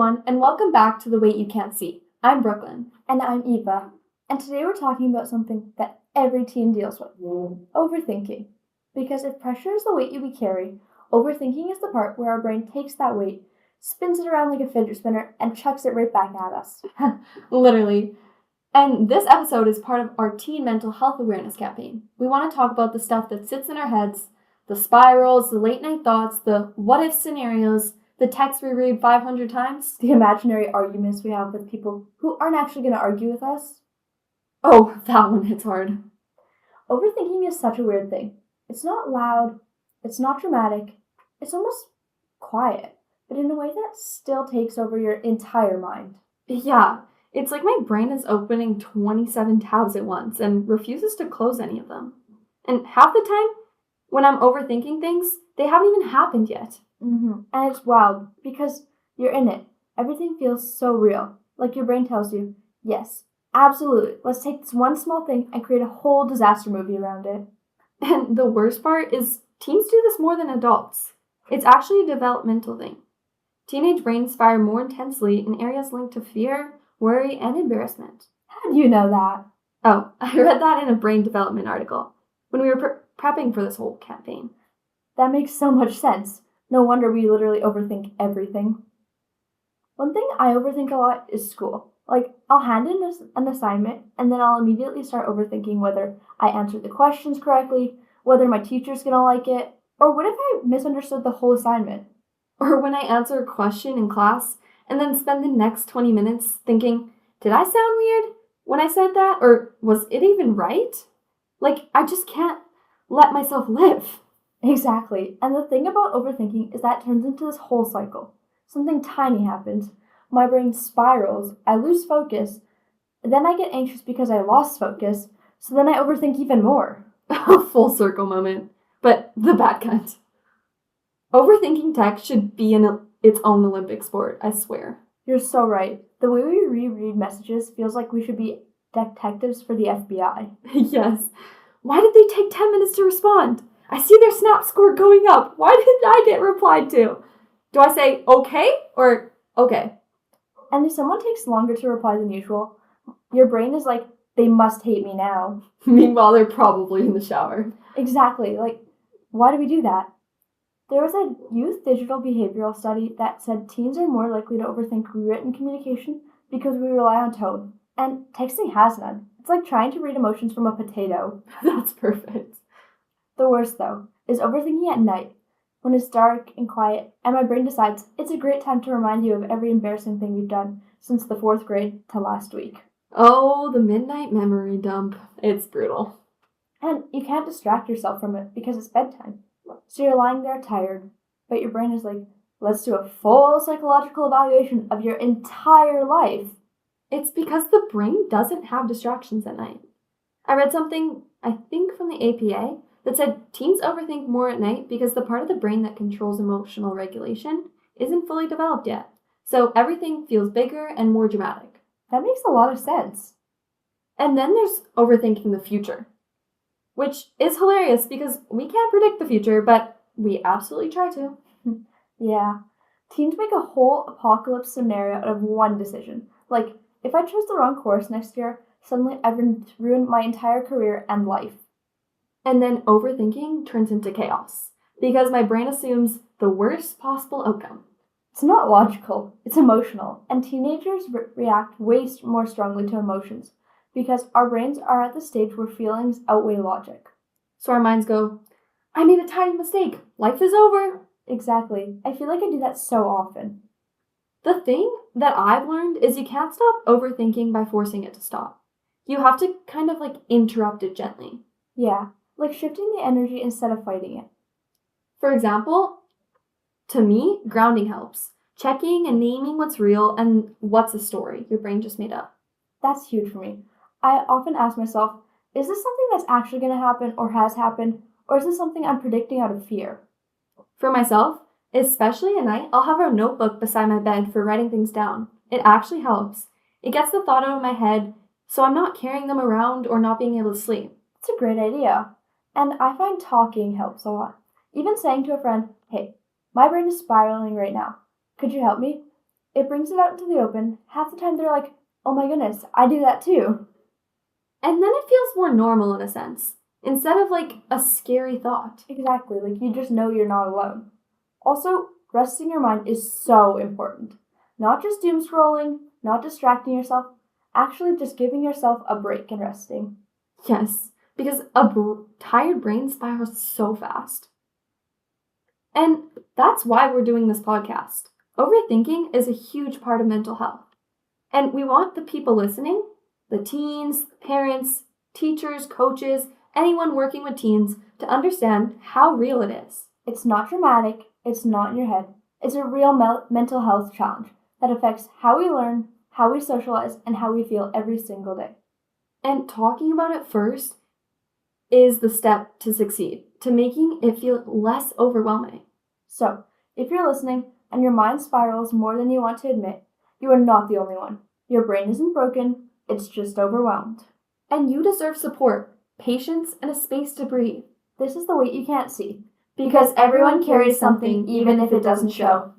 everyone, and welcome back to The Weight You Can't See. I'm Brooklyn. And I'm Eva. And today we're talking about something that every teen deals with. Overthinking. Because if pressure is the weight we carry, overthinking is the part where our brain takes that weight, spins it around like a fidget spinner, and chucks it right back at us. Literally. And this episode is part of our teen mental health awareness campaign. We want to talk about the stuff that sits in our heads, the spirals, the late night thoughts, the what-if scenarios, the texts we read 500 times, the imaginary arguments we have with people who aren't actually going to argue with us. Oh, that one hits hard. Overthinking is such a weird thing. It's not loud, it's not dramatic, it's almost quiet, but in a way that still takes over your entire mind. Yeah, it's like my brain is opening 27 tabs at once and refuses to close any of them. And half the time, when I'm overthinking things, they haven't even happened yet. And it's wild, because you're in it. Everything feels so real. Like your brain tells you, yes, absolutely, let's take this one small thing and create a whole disaster movie around it. And the worst part is teens do this more than adults. It's actually a developmental thing. Teenage brains fire more intensely in areas linked to fear, worry, and embarrassment. How do you know that? Oh, I read that in a brain development article when we were prepping for this whole campaign. That makes so much sense. No wonder we literally overthink everything. One thing I overthink a lot is school. Like, I'll hand in an assignment, and then I'll immediately start overthinking whether I answered the questions correctly, whether my teacher's gonna like it, or what if I misunderstood the whole assignment? Or when I answer a question in class, and then spend the next 20 minutes thinking, did I sound weird when I said that? Or was it even right? Like, I just can't let myself live. Exactly. And the thing about overthinking is that it turns into this whole cycle. Something tiny happens. My brain spirals. I lose focus. Then I get anxious because I lost focus. So then I overthink even more. A full circle moment. But the bad kind. Overthinking tech should be in its own Olympic sport, I swear. You're so right. The way we reread messages feels like we should be detectives for the FBI. Yes. Why did they take 10 minutes to respond? I see their snap score going up. Why didn't I get replied to? Do I say okay or okay? And if someone takes longer to reply than usual, your brain is like, they must hate me now. Meanwhile, they're probably in the shower. Exactly. Like, why do we do that? There was a youth digital behavioral study that said teens are more likely to overthink written communication because we rely on tone. And texting has none. It's like trying to read emotions from a potato. That's perfect. The worst, though, is overthinking at night, when it's dark and quiet, and my brain decides it's a great time to remind you of every embarrassing thing you've done since the 4th grade to last week. Oh, the midnight memory dump. It's brutal. And you can't distract yourself from it because it's bedtime. So you're lying there tired, but your brain is like, let's do a full psychological evaluation of your entire life. It's because the brain doesn't have distractions at night. I read something, I think from the APA, that said teens overthink more at night because the part of the brain that controls emotional regulation isn't fully developed yet. So everything feels bigger and more dramatic. That makes a lot of sense. And then there's overthinking the future, which is hilarious because we can't predict the future, but we absolutely try to. Yeah. Teens make a whole apocalypse scenario out of one decision. Like, if I chose the wrong course next year, suddenly I've ruined my entire career and life. And then overthinking turns into chaos because my brain assumes the worst possible outcome. It's not logical, it's emotional, and teenagers react way more strongly to emotions because our brains are at the stage where feelings outweigh logic. So our minds go, I made a tiny mistake, life is over. Exactly. I feel like I do that so often. The thing that I've learned is you can't stop overthinking by forcing it to stop. You have to kind of interrupt it gently. Yeah. Like shifting the energy instead of fighting it. For example, to me, grounding helps. Checking and naming what's real and what's a story your brain just made up. That's huge for me. I often ask myself, is this something that's actually going to happen or has happened, or is this something I'm predicting out of fear? For myself, especially at night, I'll have a notebook beside my bed for writing things down. It actually helps. It gets the thought out of my head, so I'm not carrying them around or not being able to sleep. It's a great idea. And I find talking helps a lot. Even saying to a friend, hey, my brain is spiraling right now. Could you help me? It brings it out into the open. Half the time they're like, oh my goodness, I do that too. And then it feels more normal in a sense, instead of like a scary thought. Exactly, like you just know you're not alone. Also, resting your mind is so important. Not just doom scrolling, not distracting yourself, actually just giving yourself a break and resting. Yes, because a tired brain spirals so fast. And that's why we're doing this podcast. Overthinking is a huge part of mental health. And we want the people listening, the teens, parents, teachers, coaches, anyone working with teens, to understand how real it is. It's not dramatic, it's not in your head. It's a real mental health challenge that affects how we learn, how we socialize, and how we feel every single day. And talking about it first is the step to succeed, to making it feel less overwhelming. So, if you're listening and your mind spirals more than you want to admit, you are not the only one. Your brain isn't broken, it's just overwhelmed. And you deserve support, patience, and a space to breathe. This is the weight you can't see. Because everyone carries something even if it doesn't show.